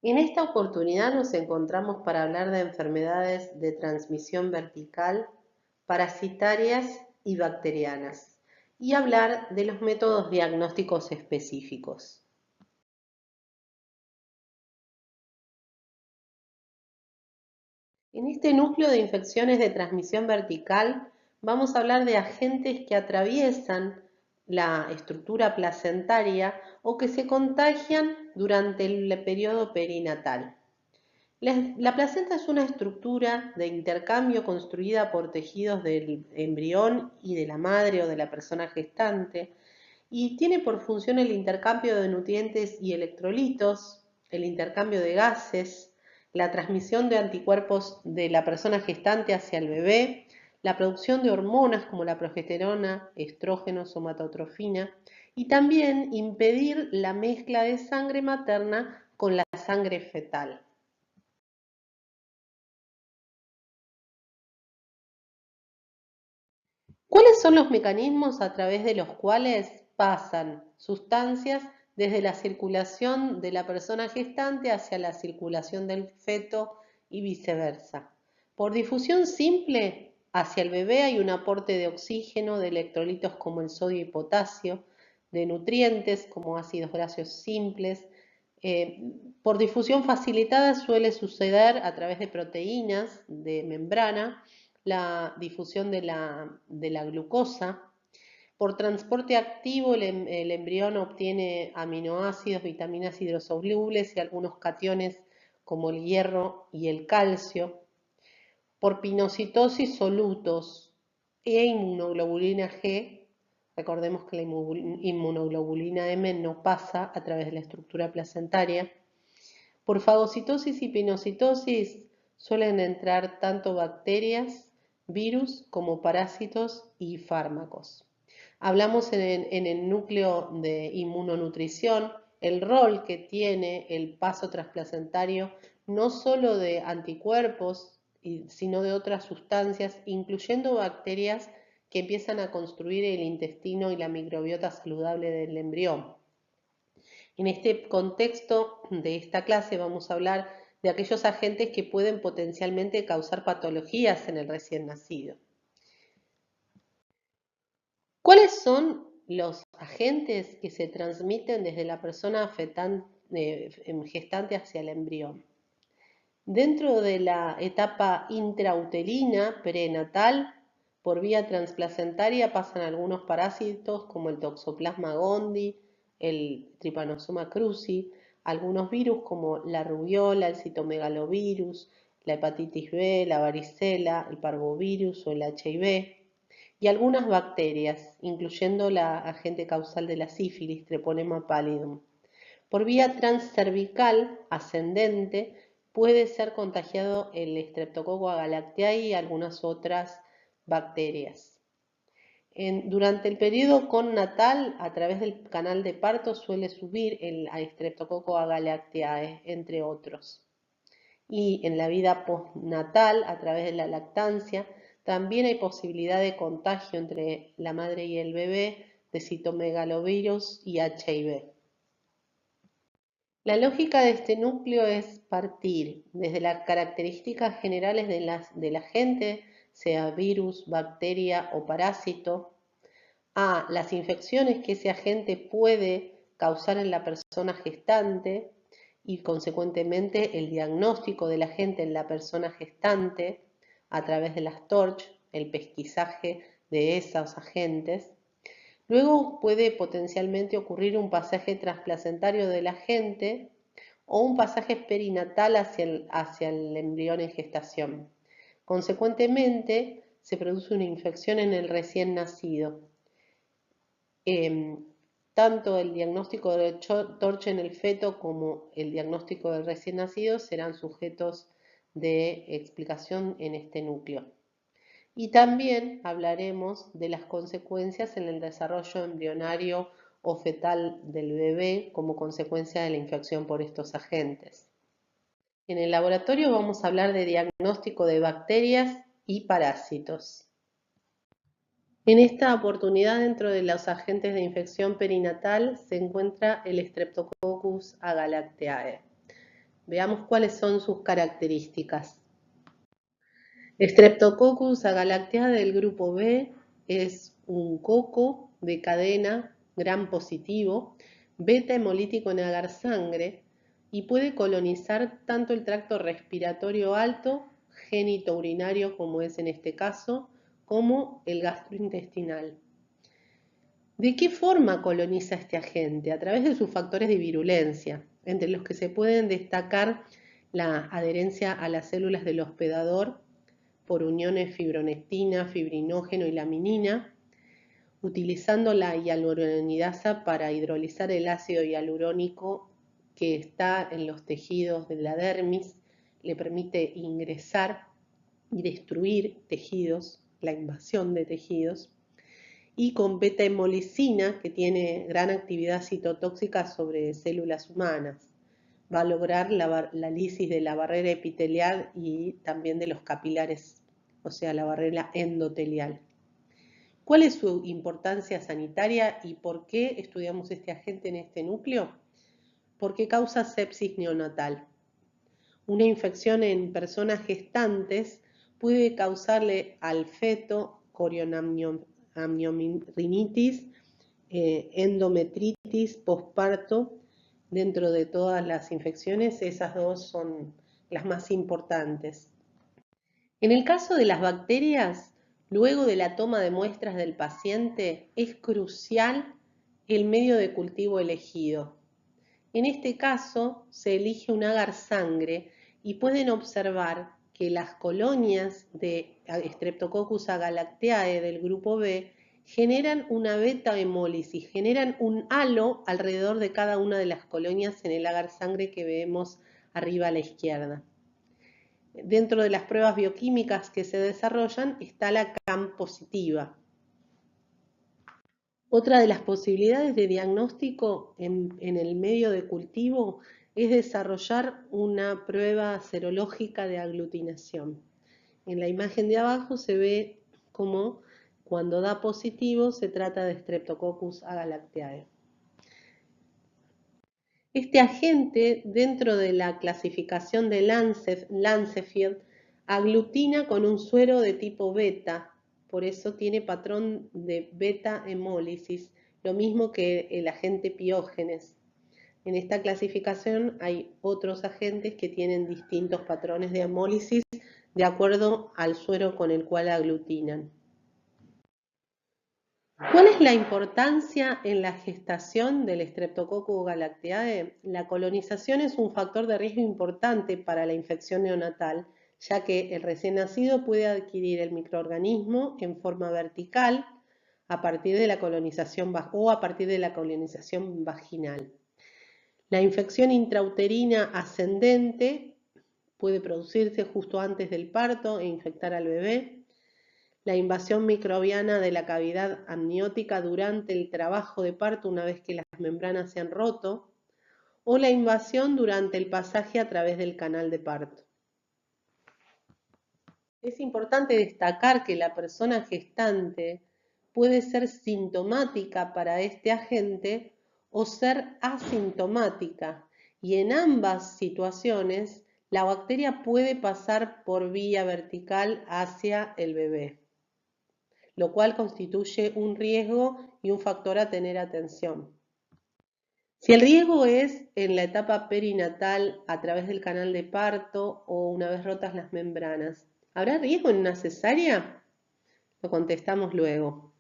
En esta oportunidad nos encontramos para hablar de enfermedades de transmisión vertical, parasitarias y bacterianas, y hablar de los métodos diagnósticos específicos. En este núcleo de infecciones de transmisión vertical vamos a hablar de agentes que atraviesan la estructura placentaria o que se contagian durante el periodo perinatal. La placenta es una estructura de intercambio construida por tejidos del embrión y de la madre o de la persona gestante y tiene por función el intercambio de nutrientes y electrolitos, el intercambio de gases, la transmisión de anticuerpos de la persona gestante hacia el bebé, la producción de hormonas como la progesterona, estrógeno, somatotrofina y también impedir la mezcla de sangre materna con la sangre fetal. ¿Cuáles son los mecanismos a través de los cuales pasan sustancias desde la circulación de la persona gestante hacia la circulación del feto y viceversa? Por difusión simple, hacia el bebé hay un aporte de oxígeno, de electrolitos como el sodio y potasio, de nutrientes como ácidos grasos simples. Por difusión facilitada suele suceder a través de proteínas de membrana, la difusión de la glucosa. Por transporte activo, el embrión obtiene aminoácidos, vitaminas hidrosolubles y algunos cationes como el hierro y el calcio. Por pinocitosis, solutos e inmunoglobulina G. Recordemos que la inmunoglobulina M no pasa a través de la estructura placentaria. Por fagocitosis y pinocitosis suelen entrar tanto bacterias, virus como parásitos y fármacos. Hablamos en el núcleo de inmunonutrición, el rol que tiene el paso transplacentario no solo de anticuerpos, sino de otras sustancias, incluyendo bacterias que empiezan a construir el intestino y la microbiota saludable del embrión. En este contexto de esta clase vamos a hablar de aquellos agentes que pueden potencialmente causar patologías en el recién nacido. ¿Cuáles son los agentes que se transmiten desde la persona gestante hacia el embrión? Dentro de la etapa intrauterina prenatal, por vía transplacentaria pasan algunos parásitos como el Toxoplasma gondii, el Trypanosoma cruzi, algunos virus como la rubiola, el citomegalovirus, la hepatitis B, la varicela, el parvovirus o el HIV, y algunas bacterias, incluyendo la agente causal de la sífilis, Treponema pallidum. Por vía transcervical ascendente puede ser contagiado el Streptococcus agalactiae y algunas otras bacterias. Durante el periodo connatal, a través del canal de parto, suele subir el Streptococcus agalactiae, entre otros. Y en la vida postnatal, a través de la lactancia, también hay posibilidad de contagio entre la madre y el bebé de citomegalovirus y HIV. La lógica de este núcleo es partir desde las características generales del agente, sea virus, bacteria o parásito, a las infecciones que ese agente puede causar en la persona gestante y consecuentemente el diagnóstico del agente en la persona gestante a través de las TORCH, el pesquisaje de esos agentes. Luego puede potencialmente ocurrir un pasaje transplacentario del agente o un pasaje perinatal hacia el embrión en gestación. Consecuentemente, se produce una infección en el recién nacido. Tanto el diagnóstico de TORCH en el feto como el diagnóstico del recién nacido serán sujetos de explicación en este núcleo. Y también hablaremos de las consecuencias en el desarrollo embrionario o fetal del bebé como consecuencia de la infección por estos agentes. En el laboratorio vamos a hablar de diagnóstico de bacterias y parásitos. En esta oportunidad, dentro de los agentes de infección perinatal, se encuentra el Streptococcus agalactiae. Veamos cuáles son sus características. Streptococcus agalactiae del grupo B es un coco de cadena gram positivo, beta hemolítico en agar sangre y puede colonizar tanto el tracto respiratorio alto, genitourinario como es en este caso, como el gastrointestinal. ¿De qué forma coloniza este agente? A través de sus factores de virulencia, entre los que se pueden destacar la adherencia a las células del hospedador por uniones fibronectina, fibrinógeno y laminina, utilizando la hialuronidasa para hidrolizar el ácido hialurónico que está en los tejidos de la dermis, le permite ingresar y destruir tejidos, la invasión de tejidos, y con beta-hemolicina, que tiene gran actividad citotóxica sobre células humanas. Va a lograr la lisis de la barrera epitelial y también de los capilares, o sea, la barrera endotelial. ¿Cuál es su importancia sanitaria y por qué estudiamos este agente en este núcleo? Porque causa sepsis neonatal. Una infección en personas gestantes puede causarle al feto corionamnionitis, endometritis posparto. Dentro de todas las infecciones, esas dos son las más importantes. En el caso de las bacterias, luego de la toma de muestras del paciente, es crucial el medio de cultivo elegido. En este caso, se elige un agar sangre y pueden observar que las colonias de Streptococcus agalactiae del grupo B generan una beta-hemólisis, generan un halo alrededor de cada una de las colonias en el agar sangre que vemos arriba a la izquierda. Dentro de las pruebas bioquímicas que se desarrollan está la CAM positiva. Otra de las posibilidades de diagnóstico en el medio de cultivo es desarrollar una prueba serológica de aglutinación. En la imagen de abajo se ve cómo cuando da positivo se trata de Streptococcus agalactiae. Este agente, dentro de la clasificación de Lancefield, aglutina con un suero de tipo beta, por eso tiene patrón de beta-hemólisis, lo mismo que el agente Piógenes. En esta clasificación hay otros agentes que tienen distintos patrones de hemólisis de acuerdo al suero con el cual aglutinan. ¿Cuál es la importancia en la gestación del Streptococcus galactiae? La colonización es un factor de riesgo importante para la infección neonatal, ya que el recién nacido puede adquirir el microorganismo en forma vertical a partir de la colonización o a partir de la colonización vaginal. La infección intrauterina ascendente puede producirse justo antes del parto e infectar al bebé. La invasión microbiana de la cavidad amniótica durante el trabajo de parto una vez que las membranas se han roto, o la invasión durante el pasaje a través del canal de parto. Es importante destacar que la persona gestante puede ser sintomática para este agente o ser asintomática, y en ambas situaciones la bacteria puede pasar por vía vertical hacia el bebé, lo cual constituye un riesgo y un factor a tener atención. Si el riesgo es en la etapa perinatal a través del canal de parto o una vez rotas las membranas, ¿habrá riesgo en una cesárea? Lo contestamos luego.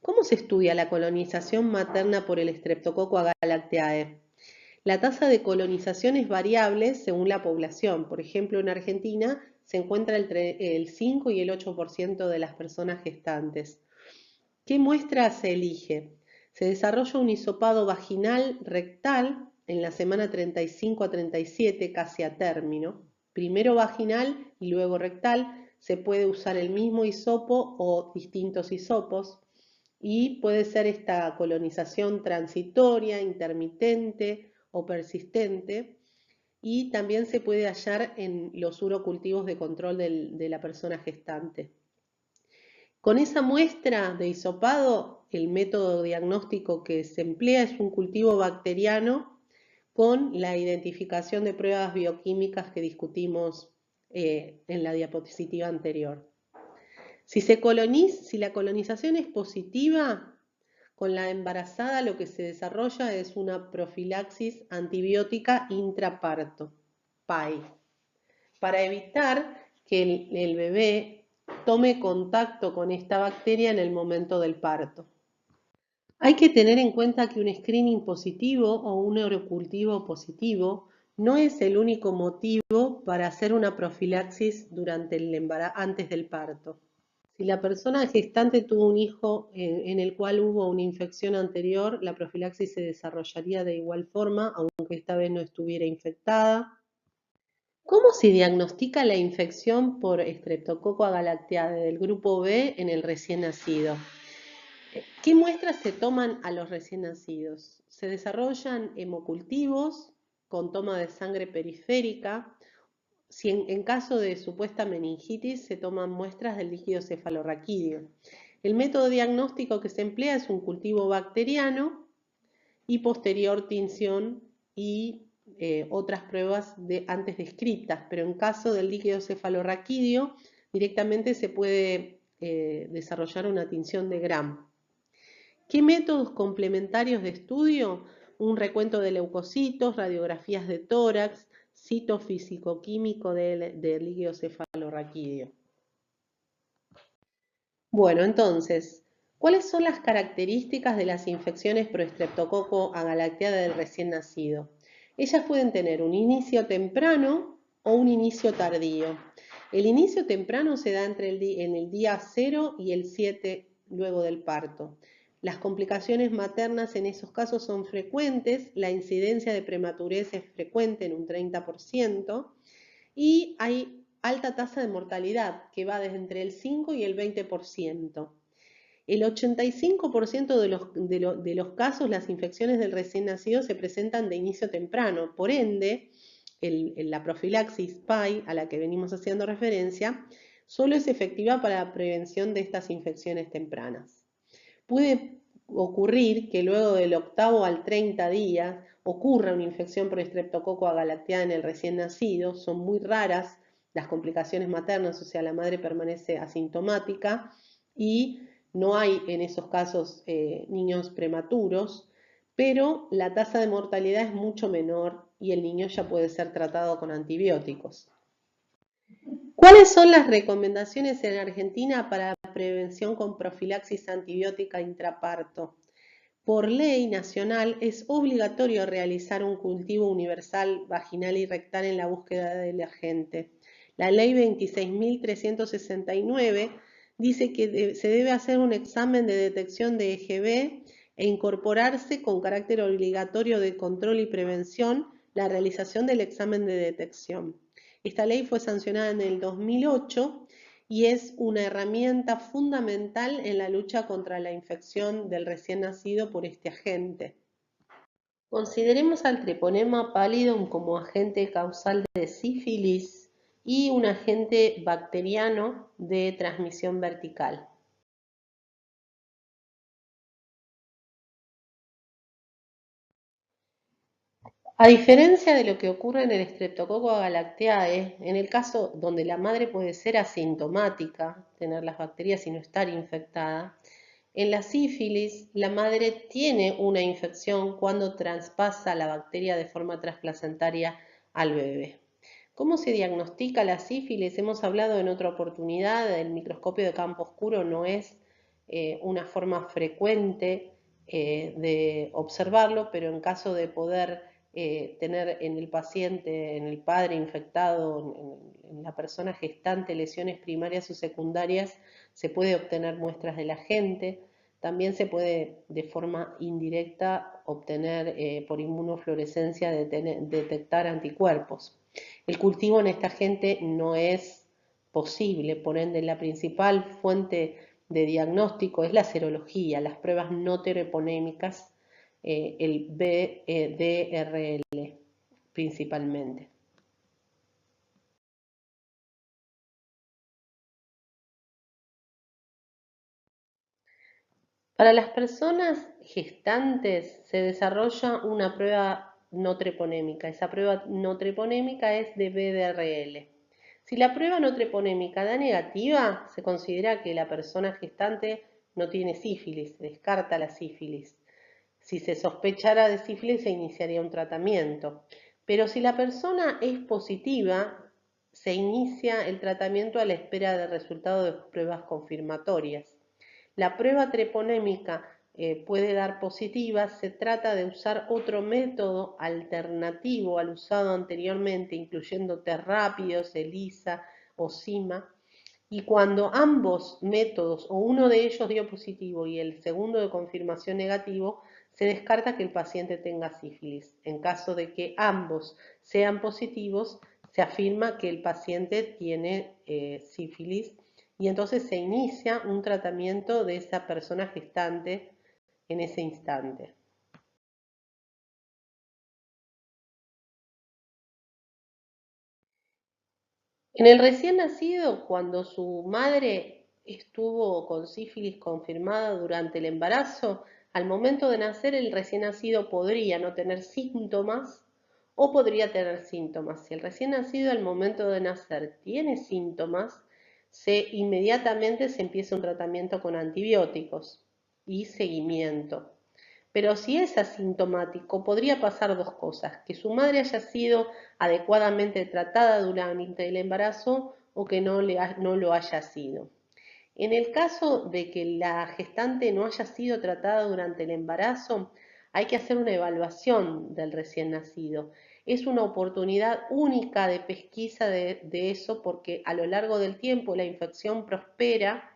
¿Cómo se estudia la colonización materna por el Streptococcus agalactiae? La tasa de colonización es variable según la población. Por ejemplo, en Argentina se encuentra entre el 5 y el 8% de las personas gestantes. ¿Qué muestra se elige? Se desarrolla un hisopado vaginal rectal en la semana 35 a 37, casi a término. Primero vaginal y luego rectal. Se puede usar el mismo hisopo o distintos hisopos y puede ser esta colonización transitoria, intermitente o persistente, y también se puede hallar en los urocultivos de control de la persona gestante. Con esa muestra de hisopado, el método diagnóstico que se emplea es un cultivo bacteriano con la identificación de pruebas bioquímicas que discutimos en la diapositiva anterior. Si la colonización es positiva, con la embarazada lo que se desarrolla es una profilaxis antibiótica intraparto, PAI, para evitar que el bebé tome contacto con esta bacteria en el momento del parto. Hay que tener en cuenta que un screening positivo o un neurocultivo positivo no es el único motivo para hacer una profilaxis durante el embarazo, antes del parto. Si la persona gestante tuvo un hijo en el cual hubo una infección anterior, la profilaxis se desarrollaría de igual forma, aunque esta vez no estuviera infectada. ¿Cómo se diagnostica la infección por Streptococcus agalactiae del grupo B en el recién nacido? ¿Qué muestras se toman a los recién nacidos? Se desarrollan hemocultivos con toma de sangre periférica. Si en caso de supuesta meningitis, se toman muestras del líquido cefalorraquídeo. El método diagnóstico que se emplea es un cultivo bacteriano y posterior tinción y otras pruebas antes descritas, pero en caso del líquido cefalorraquídeo, directamente se puede desarrollar una tinción de Gram. ¿Qué métodos complementarios de estudio? Un recuento de leucocitos, radiografías de tórax, citofísico-químico del líquido cefalorraquídeo. Bueno, entonces, ¿cuáles son las características de las infecciones por Streptococcus agalactiae del recién nacido? Ellas pueden tener un inicio temprano o un inicio tardío. El inicio temprano se da en el día 0 y el 7 luego del parto. Las complicaciones maternas en esos casos son frecuentes, la incidencia de prematurez es frecuente en un 30% y hay alta tasa de mortalidad que va desde entre el 5 y el 20%. El 85% de los casos, las infecciones del recién nacido se presentan de inicio temprano. Por ende, la profilaxis PAI, a la que venimos haciendo referencia, solo es efectiva para la prevención de estas infecciones tempranas. Puede ocurrir que luego del 8º al 30 días ocurra una infección por Streptococcus agalactiae en el recién nacido. Son muy raras las complicaciones maternas, o sea, la madre permanece asintomática y no hay en esos casos niños prematuros, pero la tasa de mortalidad es mucho menor y el niño ya puede ser tratado con antibióticos. ¿Cuáles son las recomendaciones en Argentina para la prevención con profilaxis antibiótica intraparto? Por ley nacional es obligatorio realizar un cultivo universal vaginal y rectal en la búsqueda del agente. La ley 26.369 dice que se debe hacer un examen de detección de EGB e incorporarse con carácter obligatorio de control y prevención la realización del examen de detección. Esta ley fue sancionada en el 2008 y es una herramienta fundamental en la lucha contra la infección del recién nacido por este agente. Consideremos al Treponema pallidum como agente causal de sífilis y un agente bacteriano de transmisión vertical. A diferencia de lo que ocurre en el Streptococcus agalactiae, en el caso donde la madre puede ser asintomática, tener las bacterias y no estar infectada, en la sífilis la madre tiene una infección cuando traspasa la bacteria de forma transplacentaria al bebé. ¿Cómo se diagnostica la sífilis? Hemos hablado en otra oportunidad, el microscopio de campo oscuro no es una forma frecuente de observarlo, pero en caso de poder tener en el paciente, en el padre infectado, en la persona gestante, lesiones primarias o secundarias, se puede obtener muestras del agente. También se puede de forma indirecta obtener por inmunofluorescencia detectar anticuerpos. El cultivo en esta agente no es posible, por ende la principal fuente de diagnóstico es la serología, las pruebas no treponémicas, el BDRL principalmente. Para las personas gestantes se desarrolla una prueba no treponémica. Esa prueba no treponémica es de BDRL. Si la prueba no treponémica da negativa, se considera que la persona gestante no tiene sífilis, se descarta la sífilis. Si se sospechara de sífilis, se iniciaría un tratamiento. Pero si la persona es positiva, se inicia el tratamiento a la espera del resultado de pruebas confirmatorias. La prueba treponémica puede dar positiva, se trata de usar otro método alternativo al usado anteriormente, incluyendo test rápidos, ELISA o SIMA, y cuando ambos métodos o uno de ellos dio positivo y el segundo de confirmación negativo, se descarta que el paciente tenga sífilis. En caso de que ambos sean positivos, se afirma que el paciente tiene sífilis y entonces se inicia un tratamiento de esa persona gestante en ese instante. En el recién nacido, cuando su madre estuvo con sífilis confirmada durante el embarazo, al momento de nacer el recién nacido podría no tener síntomas o podría tener síntomas. Si el recién nacido al momento de nacer tiene síntomas, inmediatamente se empieza un tratamiento con antibióticos y seguimiento. Pero si es asintomático, podría pasar dos cosas: que su madre haya sido adecuadamente tratada durante el embarazo o que no lo haya sido. En el caso de que la gestante no haya sido tratada durante el embarazo, hay que hacer una evaluación del recién nacido. Es una oportunidad única de pesquisa de eso, porque a lo largo del tiempo la infección prospera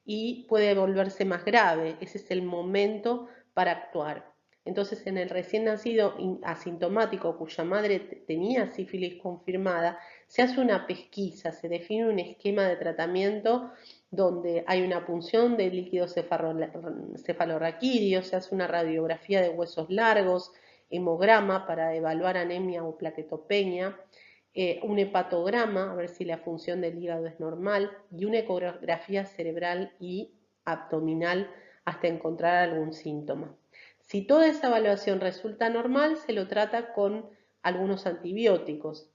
y puede volverse más grave. Ese es el momento para actuar. Entonces, en el recién nacido asintomático cuya madre tenía sífilis confirmada, se hace una pesquisa, se define un esquema de tratamiento donde hay una punción de líquido cefalorraquídeo, se hace una radiografía de huesos largos, hemograma para evaluar anemia o plaquetopenia, un hepatograma, a ver si la función del hígado es normal, y una ecografía cerebral y abdominal hasta encontrar algún síntoma. Si toda esa evaluación resulta normal, se lo trata con algunos antibióticos,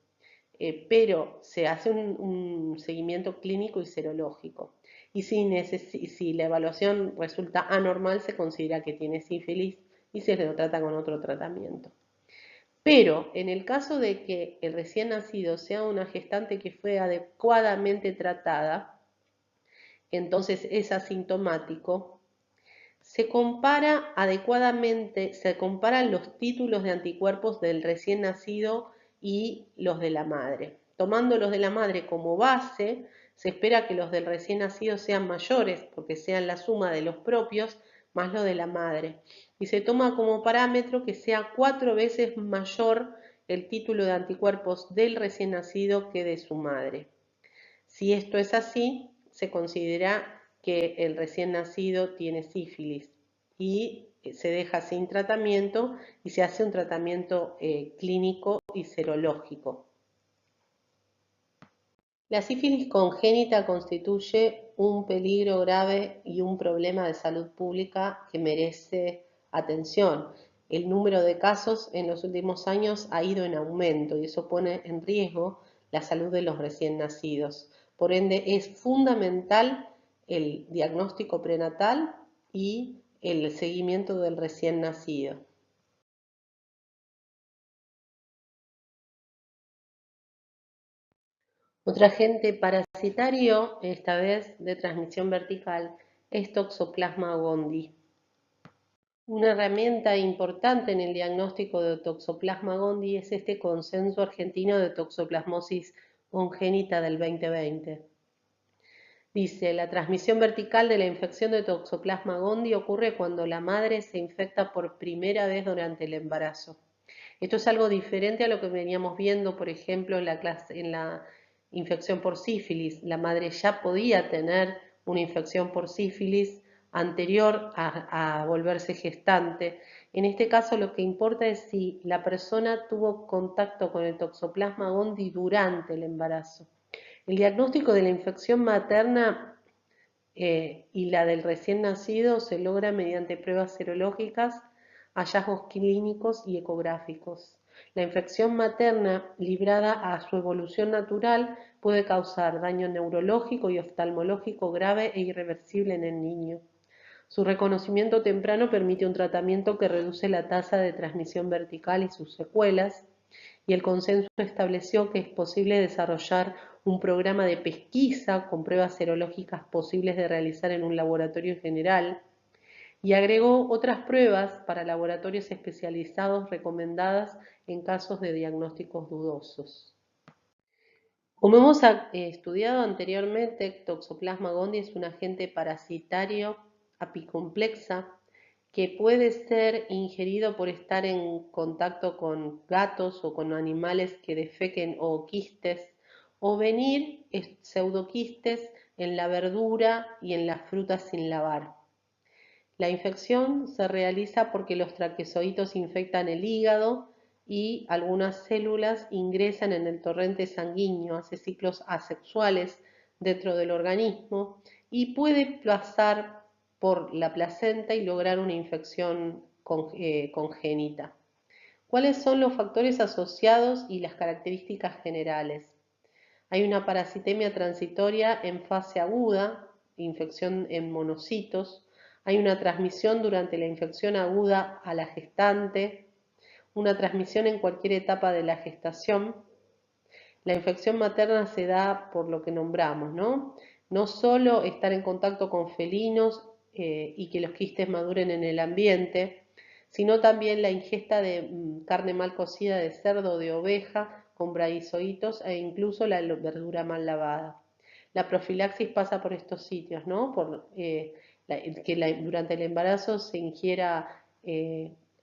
pero se hace un seguimiento clínico y serológico. Y si la evaluación resulta anormal, se considera que tiene sífilis y se lo trata con otro tratamiento. Pero en el caso de que el recién nacido sea una gestante que fue adecuadamente tratada, entonces es asintomático, se compara adecuadamente, se comparan los títulos de anticuerpos del recién nacido y los de la madre. Tomando los de la madre como base, se espera que los del recién nacido sean mayores, porque sean la suma de los propios más los de la madre. Y se toma como parámetro que sea 4 veces mayor el título de anticuerpos del recién nacido que de su madre. Si esto es así, se considera que el recién nacido tiene sífilis y se deja sin tratamiento y se hace un tratamiento clínico y serológico. La sífilis congénita constituye un peligro grave y un problema de salud pública que merece atención. El número de casos en los últimos años ha ido en aumento y eso pone en riesgo la salud de los recién nacidos. Por ende, es fundamental el diagnóstico prenatal y el seguimiento del recién nacido. Otro agente parasitario, esta vez de transmisión vertical, es Toxoplasma gondii. Una herramienta importante en el diagnóstico de Toxoplasma gondii es este consenso argentino de toxoplasmosis congénita del 2020. Dice: la transmisión vertical de la infección de Toxoplasma gondii ocurre cuando la madre se infecta por primera vez durante el embarazo. Esto es algo diferente a lo que veníamos viendo, por ejemplo, en la infección por sífilis. La madre ya podía tener una infección por sífilis anterior a volverse gestante. En este caso lo que importa es si la persona tuvo contacto con el Toxoplasma gondii durante el embarazo. El diagnóstico de la infección materna y la del recién nacido se logra mediante pruebas serológicas, hallazgos clínicos y ecográficos. La infección materna, librada a su evolución natural, puede causar daño neurológico y oftalmológico grave e irreversible en el niño. Su reconocimiento temprano permite un tratamiento que reduce la tasa de transmisión vertical y sus secuelas, y el consenso estableció que es posible desarrollar un programa de pesquisa con pruebas serológicas posibles de realizar en un laboratorio general, y agregó otras pruebas para laboratorios especializados recomendadas en casos de diagnósticos dudosos. Como hemos estudiado anteriormente, Toxoplasma gondii es un agente parasitario apicomplexa que puede ser ingerido por estar en contacto con gatos o con animales que defequen o quistes, o venir pseudoquistes en la verdura y en las frutas sin lavar. La infección se realiza porque los traqueozoitos infectan el hígado y algunas células ingresan en el torrente sanguíneo, hace ciclos asexuales dentro del organismo y puede pasar por la placenta y lograr una infección congénita. ¿Cuáles son los factores asociados y las características generales? Hay una parasitemia transitoria en fase aguda, infección en monocitos. Hay una transmisión durante la infección aguda a la gestante, una transmisión en cualquier etapa de la gestación. La infección materna se da por lo que nombramos, ¿no? No solo estar en contacto con felinos y que los quistes maduren en el ambiente, sino también la ingesta de carne mal cocida de cerdo o de oveja con bradyzoitos e incluso la verdura mal lavada. La profilaxis pasa por estos sitios, ¿no? Durante el embarazo se ingiera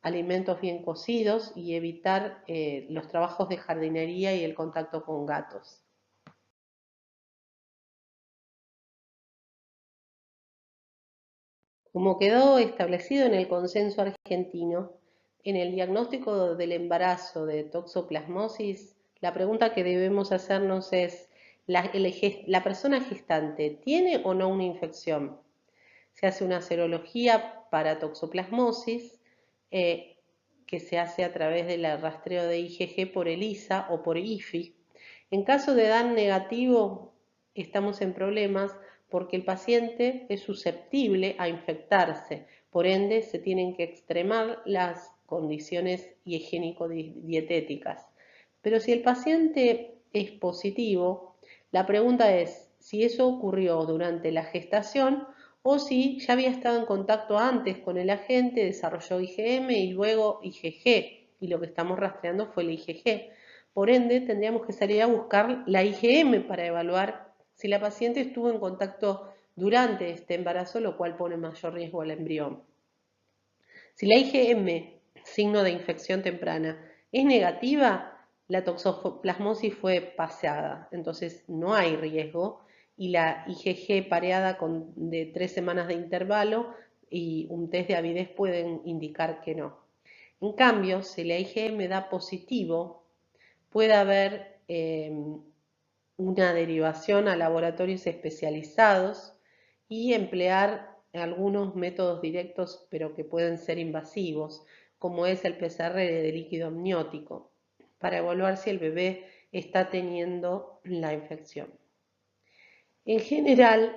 alimentos bien cocidos y evitar los trabajos de jardinería y el contacto con gatos. Como quedó establecido en el consenso argentino, en el diagnóstico del embarazo de toxoplasmosis, la pregunta que debemos hacernos es, ¿la persona gestante tiene o no una infección? Se hace una serología para toxoplasmosis eh, que se hace a través del rastreo de IgG por ELISA o por IFI. En caso de DAN negativo, estamos en problemas porque el paciente es susceptible a infectarse, por ende se tienen que extremar las condiciones higiénico-dietéticas. Pero si el paciente es positivo, la pregunta es si eso ocurrió durante la gestación o si ya había estado en contacto antes con el agente, desarrolló IgM y luego IgG, y lo que estamos rastreando fue el IgG. Por ende, tendríamos que salir a buscar la IgM para evaluar si la paciente estuvo en contacto durante este embarazo, lo cual pone mayor riesgo al embrión. Si la IgM, signo de infección temprana, es negativa, la toxoplasmosis fue paseada, entonces no hay riesgo, y la IgG pareada de 3 semanas de intervalo y un test de avidez pueden indicar que no. En cambio, si la IgM da positivo, puede haber una derivación a laboratorios especializados y emplear algunos métodos directos pero que pueden ser invasivos, como es el PCR de líquido amniótico, para evaluar si el bebé está teniendo la infección. En general,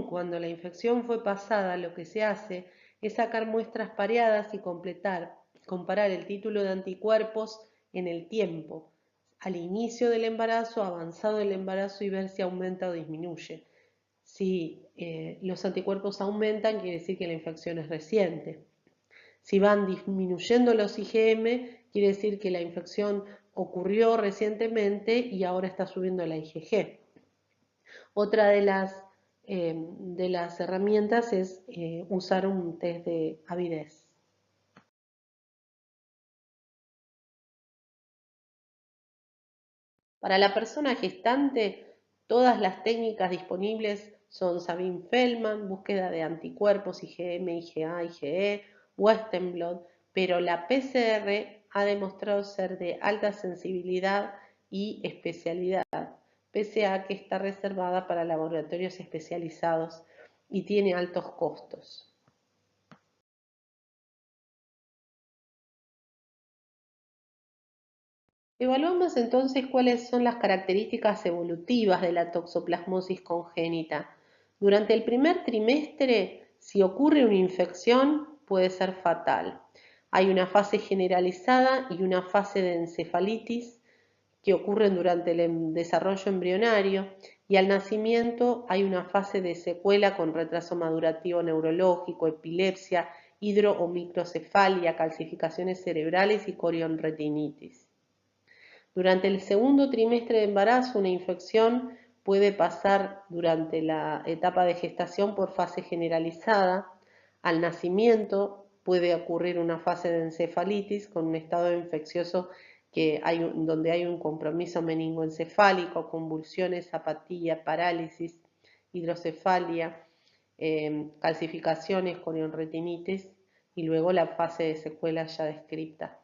cuando la infección fue pasada, lo que se hace es sacar muestras pareadas y comparar el título de anticuerpos en el tiempo, al inicio del embarazo, avanzado el embarazo y ver si aumenta o disminuye. Si los anticuerpos aumentan, quiere decir que la infección es reciente. Si van disminuyendo los IgM, quiere decir que la infección ocurrió recientemente y ahora está subiendo la IgG. Otra de las herramientas es usar un test de avidez. Para la persona gestante, todas las técnicas disponibles son Sabin-Feldman, búsqueda de anticuerpos IgM, IgA, IgE, Western blot, pero la PCR ha demostrado ser de alta sensibilidad y especialidad, pese a que está reservada para laboratorios especializados y tiene altos costos. Evaluamos entonces cuáles son las características evolutivas de la toxoplasmosis congénita. Durante el primer trimestre, si ocurre una infección, puede ser fatal. Hay una fase generalizada y una fase de encefalitis que ocurren durante el desarrollo embrionario, y al nacimiento hay una fase de secuela con retraso madurativo neurológico, epilepsia, hidro o microcefalia, calcificaciones cerebrales y corionretinitis. Durante el segundo trimestre de embarazo, una infección puede pasar durante la etapa de gestación por fase generalizada. Al nacimiento puede ocurrir una fase de encefalitis con un estado infeccioso donde hay un compromiso meningoencefálico, convulsiones, apatía, parálisis, hidrocefalia, calcificaciones, corionretinitis y luego la fase de secuela ya descrita.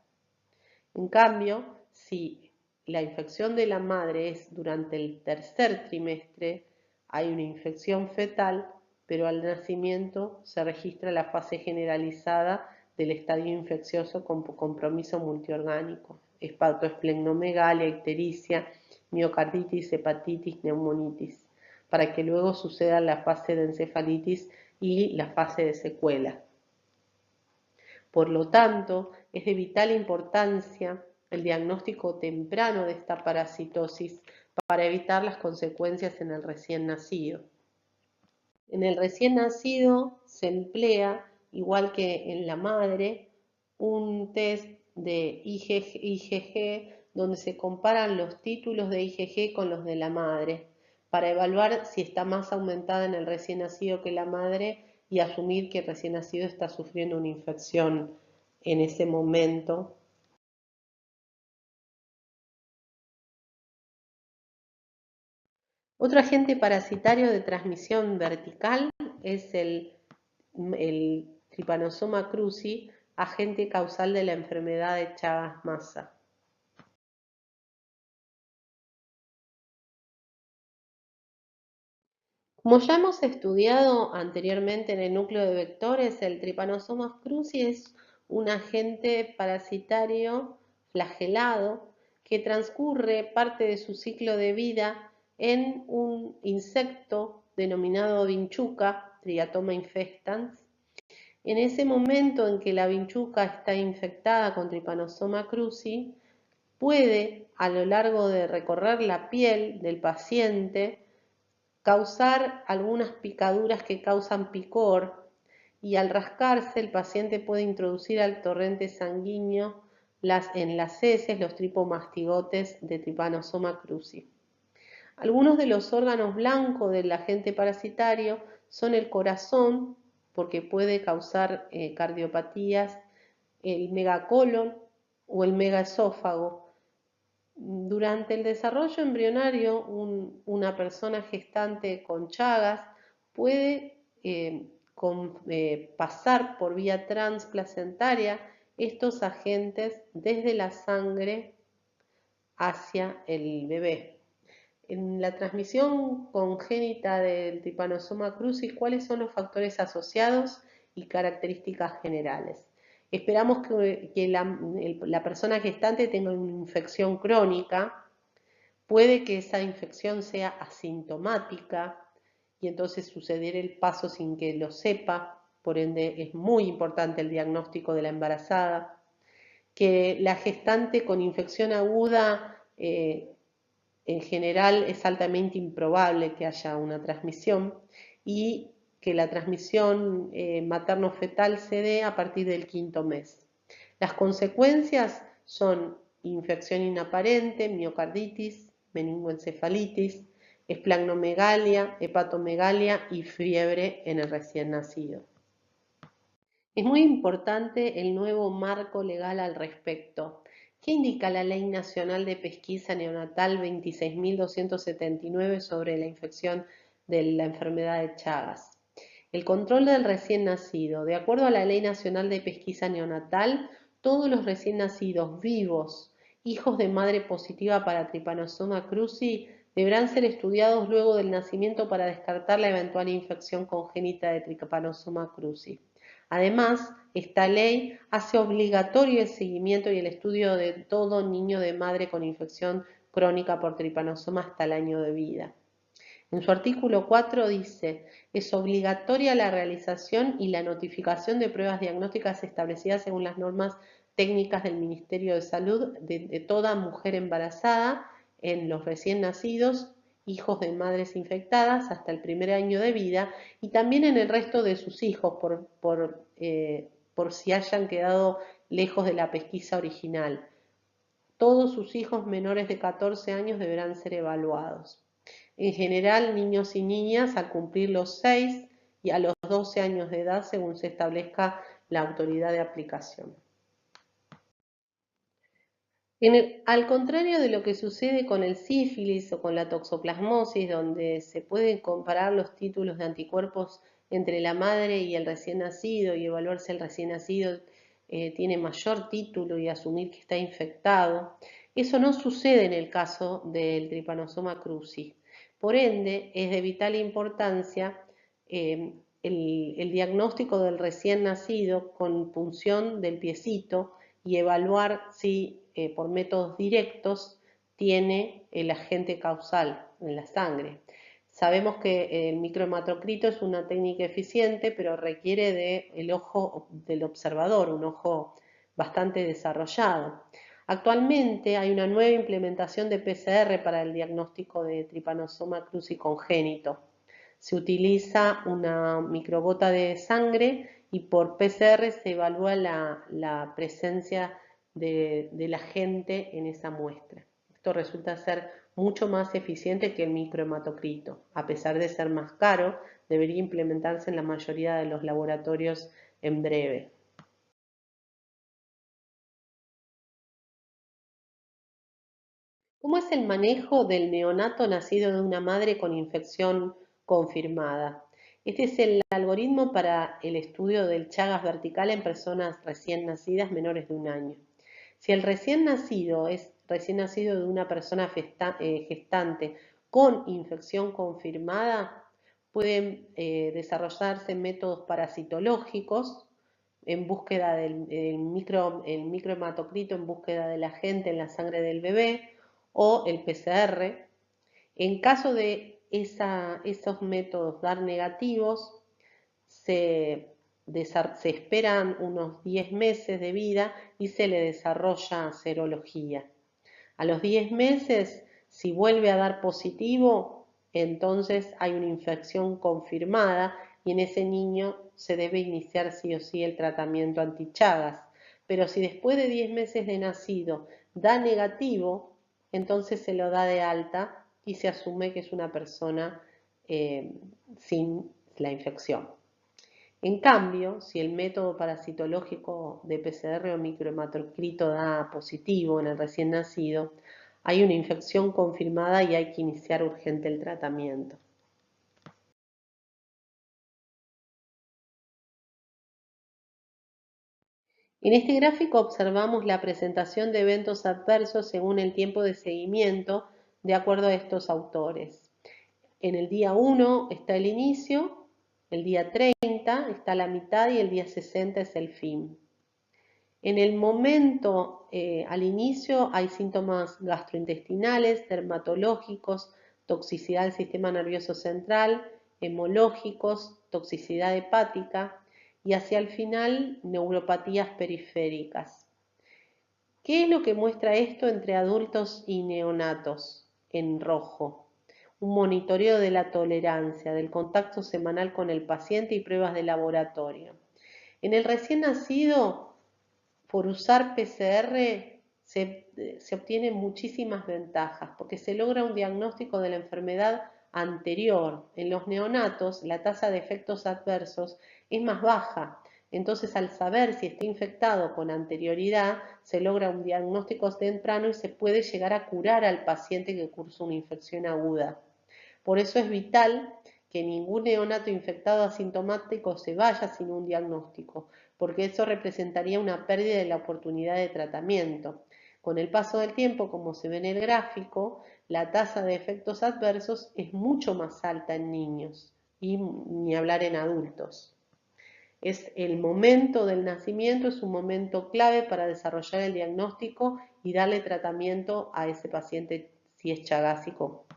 En cambio, si la infección de la madre es durante el tercer trimestre, hay una infección fetal, pero al nacimiento se registra la fase generalizada del estadio infeccioso con compromiso multiorgánico, hepatoesplenomegalia, ictericia, miocarditis, hepatitis, neumonitis, para que luego suceda la fase de encefalitis y la fase de secuela. Por lo tanto, es de vital importancia el diagnóstico temprano de esta parasitosis para evitar las consecuencias en el recién nacido. En el recién nacido se emplea, igual que en la madre, un test de IgG donde se comparan los títulos de IgG con los de la madre para evaluar si está más aumentada en el recién nacido que la madre y asumir que el recién nacido está sufriendo una infección en ese momento. Otro agente parasitario de transmisión vertical es el Trypanosoma cruzi, agente causal de la enfermedad de Chagas-Massa. Como ya hemos estudiado anteriormente en el núcleo de vectores, el Trypanosoma cruzi es un agente parasitario flagelado que transcurre parte de su ciclo de vida en un insecto denominado vinchuca, Triatoma infestans. En ese momento en que la vinchuca está infectada con Trypanosoma cruzi, puede, a lo largo de recorrer la piel del paciente, causar algunas picaduras que causan picor, y al rascarse el paciente puede introducir al torrente sanguíneo en las heces los tripomastigotes de Trypanosoma cruzi. Algunos de los órganos blancos del agente parasitario son el corazón, porque puede causar cardiopatías, el megacolon o el megaesófago. Durante el desarrollo embrionario, una persona gestante con Chagas puede pasar por vía transplacentaria estos agentes desde la sangre hacia el bebé. En la transmisión congénita del Trypanosoma cruzi, ¿cuáles son los factores asociados y características generales? Esperamos que la persona gestante tenga una infección crónica. Puede que esa infección sea asintomática y entonces suceder el paso sin que lo sepa, por ende es muy importante el diagnóstico de la embarazada. Que la gestante con infección aguda en general es altamente improbable que haya una transmisión y que la transmisión materno-fetal se dé a partir del quinto mes. Las consecuencias son infección inaparente, miocarditis, meningoencefalitis, esplagnomegalia, hepatomegalia y fiebre en el recién nacido. Es muy importante el nuevo marco legal al respecto. ¿Qué indica la Ley Nacional de Pesquisa Neonatal 26.279 sobre la infección de la enfermedad de Chagas? El control del recién nacido. De acuerdo a la Ley Nacional de Pesquisa Neonatal, todos los recién nacidos vivos, hijos de madre positiva para Trypanosoma cruzi, deberán ser estudiados luego del nacimiento para descartar la eventual infección congénita de Trypanosoma cruzi. Además, esta ley hace obligatorio el seguimiento y el estudio de todo niño de madre con infección crónica por tripanosoma hasta el año de vida. En su artículo 4 dice, es obligatoria la realización y la notificación de pruebas diagnósticas establecidas según las normas técnicas del Ministerio de Salud de toda mujer embarazada en los recién nacidos, hijos de madres infectadas hasta el primer año de vida y también en el resto de sus hijos por si hayan quedado lejos de la pesquisa original. Todos sus hijos menores de 14 años deberán ser evaluados. En general, niños y niñas al cumplir los 6 y a los 12 años de edad, según se establezca la autoridad de aplicación. Al contrario de lo que sucede con el sífilis o con la toxoplasmosis, donde se pueden comparar los títulos de anticuerpos entre la madre y el recién nacido y evaluar si el recién nacido tiene mayor título y asumir que está infectado, eso no sucede en el caso del Trypanosoma cruzi. Por ende, es de vital importancia el diagnóstico del recién nacido con punción del piecito y evaluar si por métodos directos tiene el agente causal en la sangre. Sabemos que el microhematocrito es una técnica eficiente, pero requiere del ojo del observador, un ojo bastante desarrollado. Actualmente hay una nueva implementación de PCR para el diagnóstico de Trypanosoma cruzi congénito. Se utiliza una microgota de sangre y por PCR se evalúa la presencia del agente en esa muestra. Esto resulta ser mucho más eficiente que el microhematocrito. A pesar de ser más caro, debería implementarse en la mayoría de los laboratorios en breve. ¿Cómo es el manejo del neonato nacido de una madre con infección confirmada? Este es el algoritmo para el estudio del Chagas vertical en personas recién nacidas menores de un año. Si el recién nacido es recién nacido de una persona gestante con infección confirmada, pueden desarrollarse métodos parasitológicos en búsqueda del microhematocrito, en búsqueda del agente en la sangre del bebé, o el PCR. En caso de esos métodos dar negativos, se esperan unos 10 meses de vida y se le desarrolla serología. A los 10 meses, si vuelve a dar positivo, entonces hay una infección confirmada y en ese niño se debe iniciar sí o sí el tratamiento anti-Chagas. Pero si después de 10 meses de nacido da negativo, entonces se lo da de alta y se asume que es una persona sin la infección. En cambio, si el método parasitológico de PCR o microhematocrito da positivo en el recién nacido, hay una infección confirmada y hay que iniciar urgente el tratamiento. En este gráfico observamos la presentación de eventos adversos según el tiempo de seguimiento de acuerdo a estos autores. En el día 1 está el inicio, el día 30 está la mitad y el día 60 es el fin. En el momento, al inicio, hay síntomas gastrointestinales, dermatológicos, toxicidad del sistema nervioso central, hemológicos, toxicidad hepática y hacia el final, neuropatías periféricas. ¿Qué es lo que muestra esto entre adultos y neonatos? En rojo. Un monitoreo de la tolerancia, del contacto semanal con el paciente y pruebas de laboratorio. En el recién nacido, por usar PCR se obtienen muchísimas ventajas porque se logra un diagnóstico de la enfermedad anterior. En los neonatos la tasa de efectos adversos es más baja, entonces al saber si está infectado con anterioridad se logra un diagnóstico temprano y se puede llegar a curar al paciente que cursó una infección aguda. Por eso es vital que ningún neonato infectado asintomático se vaya sin un diagnóstico, porque eso representaría una pérdida de la oportunidad de tratamiento. Con el paso del tiempo, como se ve en el gráfico, la tasa de efectos adversos es mucho más alta en niños y ni hablar en adultos. Es el momento del nacimiento, es un momento clave para desarrollar el diagnóstico y darle tratamiento a ese paciente si es chagásico.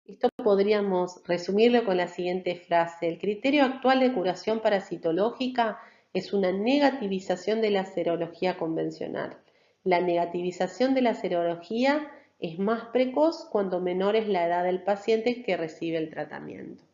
Esto podríamos resumirlo con la siguiente frase: el criterio actual de curación parasitológica es una negativización de la serología convencional. La negativización de la serología es más precoz cuando menor es la edad del paciente que recibe el tratamiento.